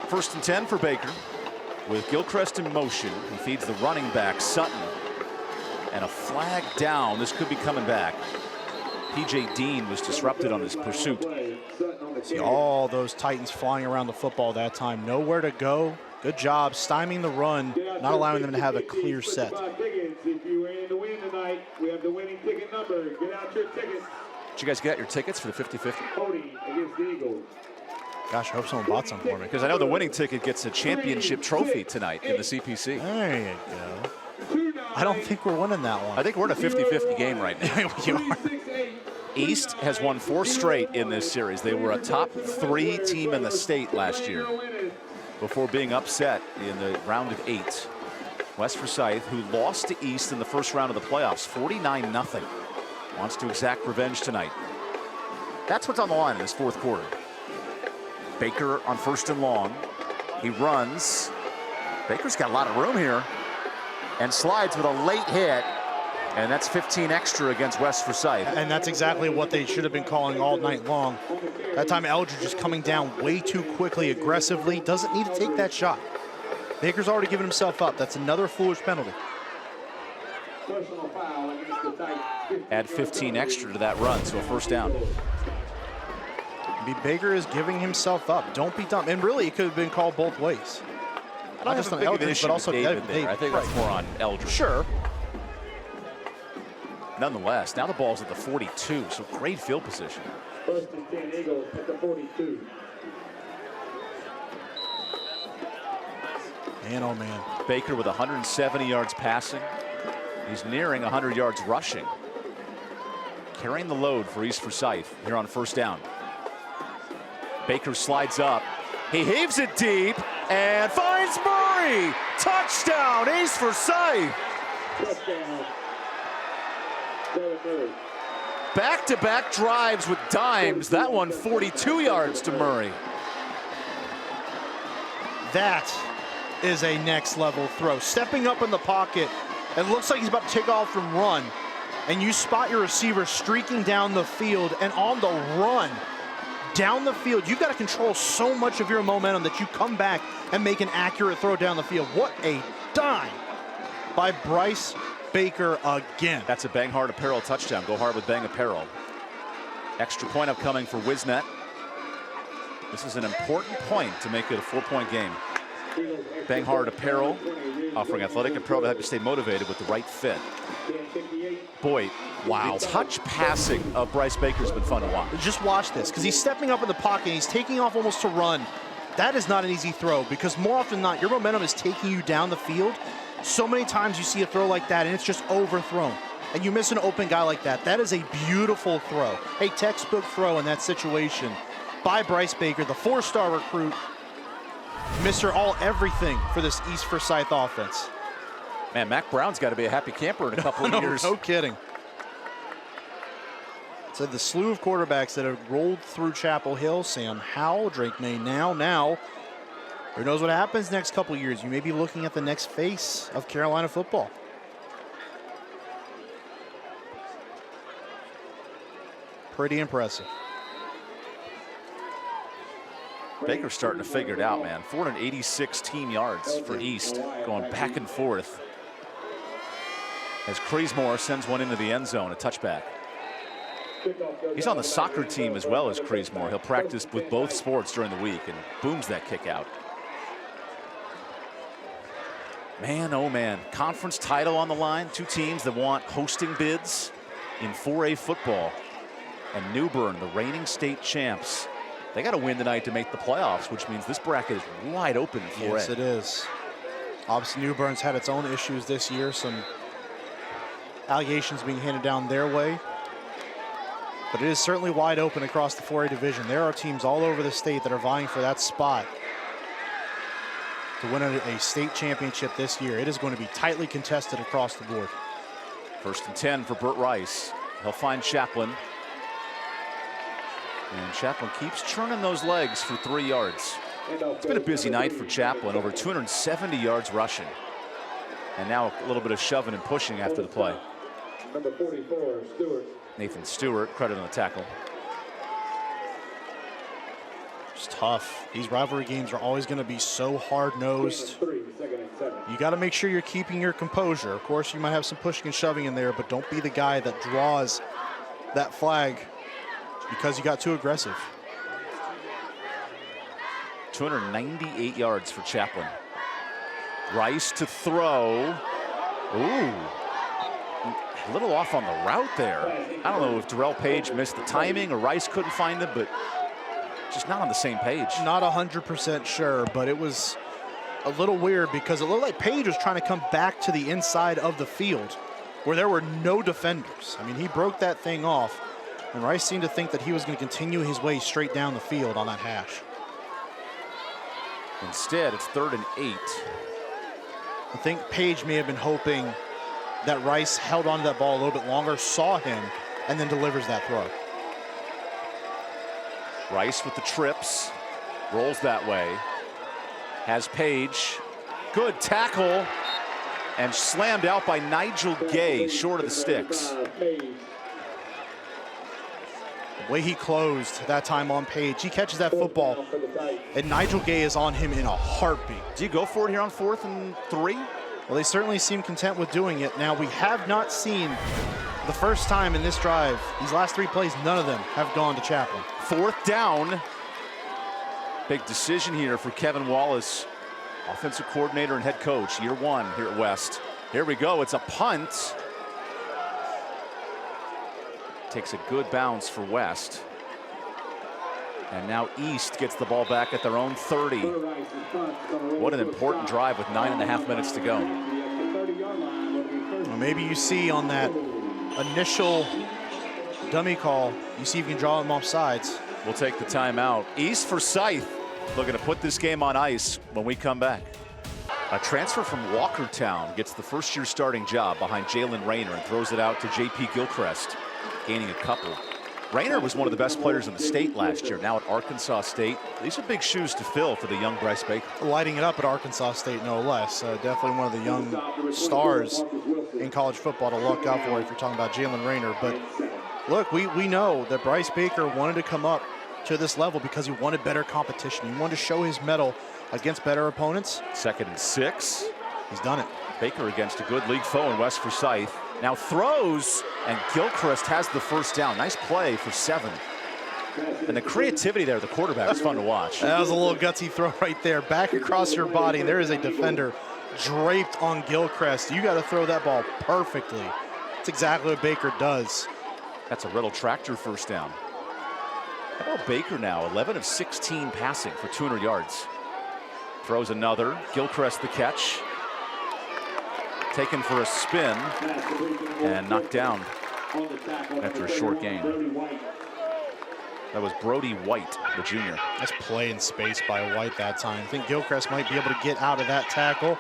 First and 10 for Baker. With Gilchrist in motion, he feeds the running back, Sutton. And a flag down. This could be coming back. P.J. Dean was disrupted on his pursuit. See all those Titans flying around the football that time. Nowhere to go. Good job stymieing the run, not allowing them to have a clear set. If you were in the win tonight, we have the winning ticket number. Get out your tickets. Did you guys get your tickets for the 50-50? Cody against the Eagles. Gosh, I hope someone bought some for me. Because I know the winning ticket gets a championship trophy tonight in the CPC. There you go. I don't think we're winning that one. I think we're in a 50-50 game right now. You are. East has won 4 straight in this series. They were a top 3 team in the state last year before being upset in the round of 8. West Forsyth, who lost to East in the first round of the playoffs, 49-0, wants to exact revenge tonight. That's what's on the line in this fourth quarter. Baker on first and long. He runs. Baker's got a lot of room here and slides with a late hit. And that's 15 extra against West Forsyth. And that's exactly what they should have been calling all night long. That time Eldridge is coming down way too quickly, aggressively. Doesn't need to take that shot. Baker's already given himself up. That's another foolish penalty. Add 15 extra to that run, so a first down. Baker is giving himself up. Don't be dumb. And really, it could have been called both ways. Not just on Eldridge, but also David there. I think that's more on Eldridge. Sure. Nonetheless, now the ball's at the 42, so great field position. First and 10 Eagles at the 42. Man, oh man. Baker with 170 yards passing. He's nearing 100 yards rushing. Carrying the load for East Forsyth here on first down. Baker slides up. He heaves it deep and finds Murray. Touchdown, East Forsyth. Touchdown. Back-to-back drives with dimes. That one 42 yards to Murray. That is a next level throw. Stepping up in the pocket, it looks like he's about to take off and run. And you spot your receiver streaking down the field and on the run down the field. You've got to control so much of your momentum that you come back and make an accurate throw down the field. What a dime by Bryce Baker again. That's a Bang Hard Apparel touchdown. Go hard with Bang Apparel. Extra point upcoming for Wisnet. This is an important point to make it a 4-point game. Bang Hard Apparel, offering athletic apparel to help you stay motivated with the right fit. Boy, wow. The touch passing of Bryce Baker's been fun to watch. Just watch this, because he's stepping up in the pocket. He's taking off almost to run. That is not an easy throw, because more often than not, your momentum is taking you down the field. So many times you see a throw like that, and it's just overthrown. And you miss an open guy like that. That is a beautiful throw. A textbook throw in that situation by Bryce Baker, the 4-star recruit. Mr. All-Everything for this East Forsyth offense. Man, Mac Brown's got to be a happy camper in a couple of years. No kidding. So the slew of quarterbacks that have rolled through Chapel Hill, Sam Howell, Drake May now. Who knows what happens next couple of years? You may be looking at the next face of Carolina football. Pretty impressive. Baker's starting to figure it out, man. 486 team yards for East, going back and forth. As Creasmore sends one into the end zone, a touchback. He's on the soccer team as well as Creasmore. He'll practice with both sports during the week and booms that kick out. Man, oh man, conference title on the line. 2 teams that want hosting bids in 4A football. And New Bern, the reigning state champs, they got to win tonight to make the playoffs, which means this bracket is wide open for it. Yes, it is. Obviously, New Bern's had its own issues this year. Some allegations being handed down their way. But it is certainly wide open across the 4A division. There are teams all over the state that are vying for that spot to win a state championship this year. It is going to be tightly contested across the board. First and 10 for Burt Rice. He'll find Chaplin. And Chaplin keeps churning those legs for 3 yards. It's been a busy night for Chaplin, over 270 yards rushing. And now a little bit of shoving and pushing after the play. Number 44, Stewart. Nathan Stewart, credit on the tackle. It's tough. These rivalry games are always going to be so hard-nosed. You got to make sure you're keeping your composure. Of course, you might have some pushing and shoving in there, but don't be the guy that draws that flag because you got too aggressive. 298 yards for Chaplin. Rice to throw. Ooh. A little off on the route there. I don't know if Darrell Page missed the timing or Rice couldn't find him, but just not on the same page. Not 100% sure, but it was a little weird because it looked like Page was trying to come back to the inside of the field where there were no defenders. I mean, he broke that thing off, and Rice seemed to think that he was going to continue his way straight down the field on that hash. Instead, it's 3rd and 8. I think Page may have been hoping that Rice held on to that ball a little bit longer, saw him, and then delivers that throw. Rice with the trips, rolls that way. Has Page, good tackle, and slammed out by Nigel Gay, short of the sticks. The way he closed that time on Page, he catches that football, and Nigel Gay is on him in a heartbeat. Do you go for it here on 4th and 3? Well, they certainly seem content with doing it. Now, we have not seen the first time in this drive, these last 3 plays, none of them have gone to Chaplin. 4th down. Big decision here for Kevin Wallace, offensive coordinator and head coach, year 1 here at West. Here we go, it's a punt. Takes a good bounce for West. And now East gets the ball back at their own 30. What an important drive with 9.5 minutes to go. Well, maybe you see on that initial dummy call, you see if you can draw them off sides. We'll take the timeout. East for Scythe, looking to put this game on ice when we come back. A transfer from Walkertown gets the first-year starting job behind Jalen Rayner and throws it out to J.P. Gilchrist, gaining a couple. Rayner was one of the best players in the state last year, now at Arkansas State. These are big shoes to fill for the young Bryce Baker. Lighting it up at Arkansas State, no less. Definitely one of the young stars in college football to look out for if you're talking about Jalen Rayner. But look, we know that Bryce Baker wanted to come up to this level because he wanted better competition. He wanted to show his mettle against better opponents. 2nd and 6. He's done it. Baker against a good league foe in West Forsyth. Now throws, and Gilchrist has the first down. Nice play for 7. And the creativity there, the quarterback, is fun to watch. That was a little gutsy throw right there. Back across your body, there is a defender draped on Gilchrist. You got to throw that ball perfectly. That's exactly what Baker does. That's a Riddle tractor first down. How about Baker now? 11 of 16 passing for 200 yards. Throws another. Gilchrist the catch. Taken for a spin and knocked down after a short gain. That was Brody White, the junior. Nice play in space by White that time. I think Gilchrist might be able to get out of that tackle.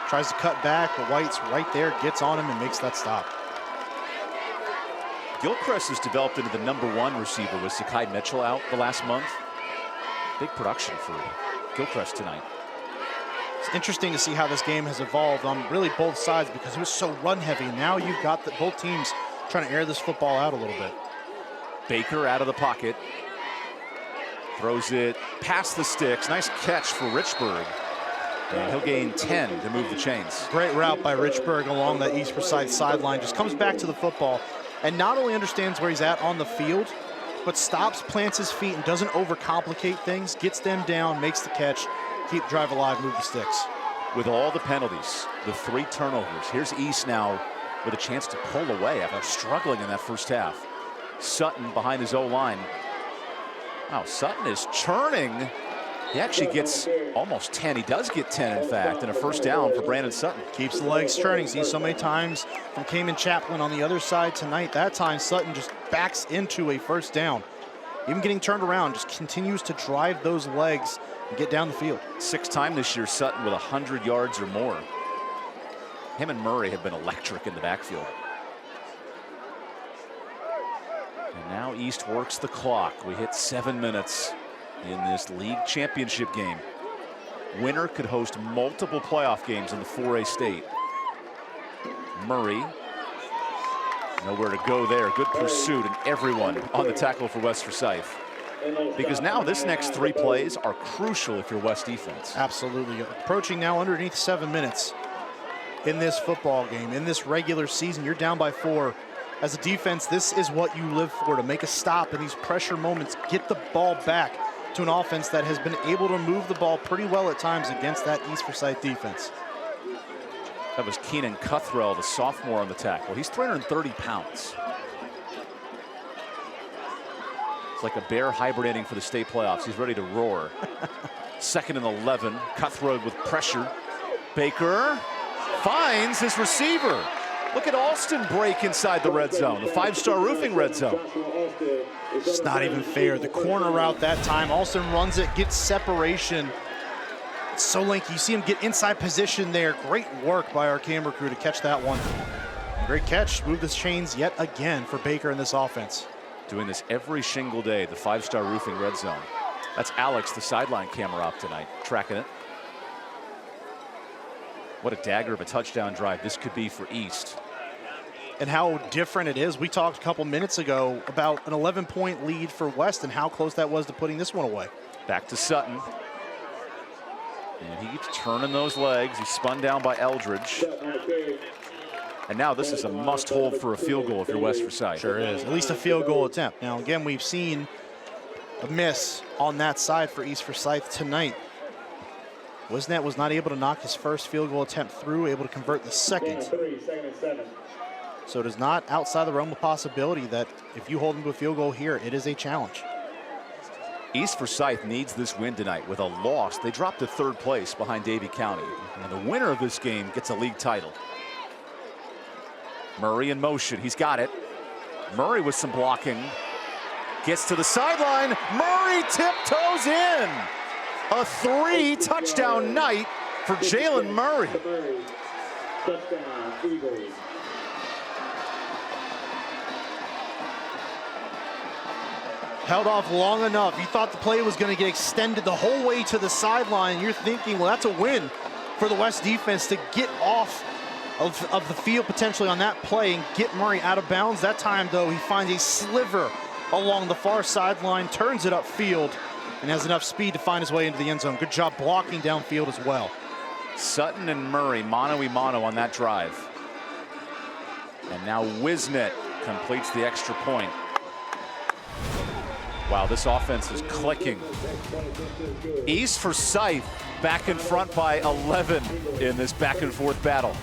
Tries to cut back, but White's right there, gets on him and makes that stop. Gilchrist has developed into the #1 receiver with Sakai Mitchell out the last month. Big production for Gilchrist tonight. It's interesting to see how this game has evolved on really both sides because it was so run heavy. Now you've got both teams trying to air this football out a little bit. Baker out of the pocket. Throws it past the sticks. Nice catch for Richburg. And he'll gain 10 to move the chains. Great route by Richburg along that East Forsyth sideline. Just comes back to the football and not only understands where he's at on the field, but stops, plants his feet, and doesn't overcomplicate things. Gets them down, makes the catch. Keep drive alive, move the sticks. With all the penalties, the 3 turnovers, here's East now with a chance to pull away after struggling in that first half. Sutton behind his O-line. Wow, Sutton is churning. He actually gets almost 10. He does get 10, in fact, and a first down for Brandon Sutton. Keeps the legs churning. See so many times from Cayman Chaplin on the other side tonight. That time, Sutton just backs into a first down. Even getting turned around, just continues to drive those legs and get down the field. 6th time this year, Sutton with 100 yards or more. Him and Murray have been electric in the backfield. And now East works the clock. We hit 7 minutes in this league championship game. Winner could host multiple playoff games in the 4A state. Murray, nowhere to go there. Good pursuit, and everyone on the tackle for West Forsyth. because now this next 3 plays are crucial if you're West defense. Absolutely. Approaching now underneath 7 minutes in this football game. In this regular season, you're down by 4. As a defense, this is what you live for, to make a stop in these pressure moments, get the ball back to an offense that has been able to move the ball pretty well at times against that East Forsyth defense. That was Keenan Cuthrell, the sophomore on the tackle. He's 330 pounds. It's like a bear hibernating for the state playoffs. He's ready to roar. 2nd and 11. Cuthrell with pressure. Baker finds his receiver. Look at Alston break inside the red zone, the 5-star roofing red zone. It's not even fair. The corner route that time, Alston runs it, gets separation. It's so lanky. You see him get inside position there. Great work by our camera crew to catch that one. Great catch. Move the chains yet again for Baker in this offense. Doing this every single day, the 5-star roofing red zone. That's Alex, the sideline camera op tonight, tracking it. What a dagger of a touchdown drive this could be for East. And how different it is. We talked a couple minutes ago about an 11-point lead for West and how close that was to putting this one away. Back to Sutton. And he keeps turning those legs. He's spun down by Eldridge. And now this is a must hold for a field goal if you're West Forsyth. Sure is. At least a field goal attempt. Now, again, we've seen a miss on that side for East Forsyth tonight. Wisnet was not able to knock his first field goal attempt through, able to convert the second. So it is not outside the realm of possibility that if you hold him to a field goal here, it is a challenge. East Forsyth needs this win tonight. With a loss, they drop to 3rd place behind Davie County. And the winner of this game gets a league title. Murray in motion. He's got it. Murray with some blocking. Gets to the sideline. Murray tiptoes in. A 3-touchdown night for Jalen Murray. Touchdown, Eagles. Held off long enough. You thought the play was going to get extended the whole way to the sideline. You're thinking, well, that's a win for the West defense to get off of the field potentially on that play and get Murray out of bounds. That time, though, he finds a sliver along the far sideline, turns it upfield, and has enough speed to find his way into the end zone. Good job blocking downfield as well. Sutton and Murray mano-a-mano on that drive. And now Wisnet completes the extra point. Wow, this offense is clicking. East Forsyth back in front by 11 in this back and forth battle.